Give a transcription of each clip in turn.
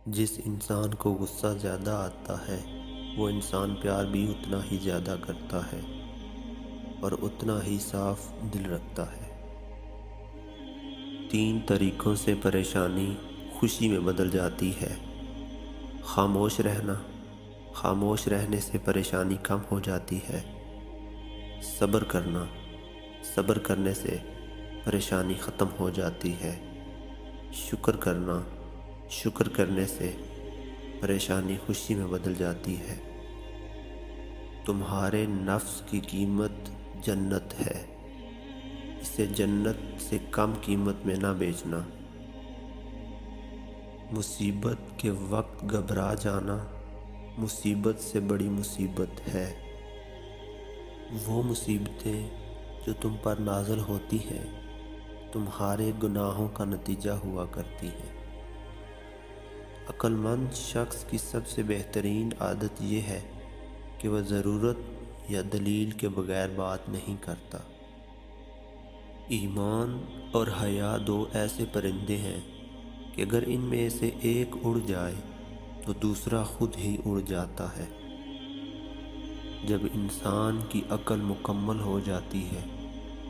جس انسان کو غصہ زیادہ آتا ہے وہ انسان پیار بھی اتنا ہی زیادہ کرتا ہے اور اتنا ہی صاف دل رکھتا ہے۔ 3 طریقوں سے پریشانی خوشی میں بدل جاتی ہے۔ خاموش رہنا، خاموش رہنے سے پریشانی کم ہو جاتی ہے۔ صبر کرنا، صبر کرنے سے پریشانی ختم ہو جاتی ہے۔ شکر کرنا، شکر کرنے سے پریشانی خوشی میں بدل جاتی ہے۔ تمہارے نفس کی قیمت جنت ہے، اسے جنت سے کم قیمت میں نہ بیچنا۔ مصیبت کے وقت گھبرا جانا مصیبت سے بڑی مصیبت ہے۔ وہ مصیبتیں جو تم پر نازل ہوتی ہیں تمہارے گناہوں کا نتیجہ ہوا کرتی ہیں۔ عقل مند شخص کی سب سے بہترین عادت یہ ہے کہ وہ ضرورت یا دلیل کے بغیر بات نہیں کرتا۔ ایمان اور حیا 2 ایسے پرندے ہیں کہ اگر ان میں سے ایک اڑ جائے تو دوسرا خود ہی اڑ جاتا ہے۔ جب انسان کی عقل مکمل ہو جاتی ہے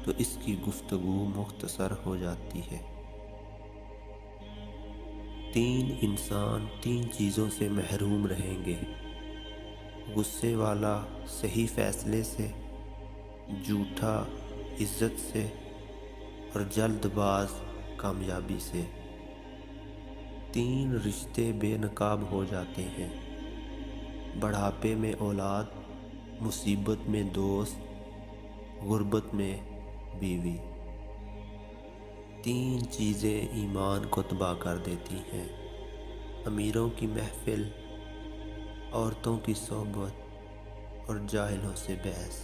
تو اس کی گفتگو مختصر ہو جاتی ہے۔ 3 انسان 3 چیزوں سے محروم رہیں گے: غصے والا صحیح فیصلے سے، جھوٹا عزت سے اور جلد باز کامیابی سے۔ 3 رشتے بے نقاب ہو جاتے ہیں: بڑھاپے میں اولاد، مصیبت میں دوست، غربت میں بیوی۔ 3 چیزیں ایمان کو تباہ کر دیتی ہیں: امیروں کی محفل، عورتوں کی صحبت اور جاہلوں سے بحث۔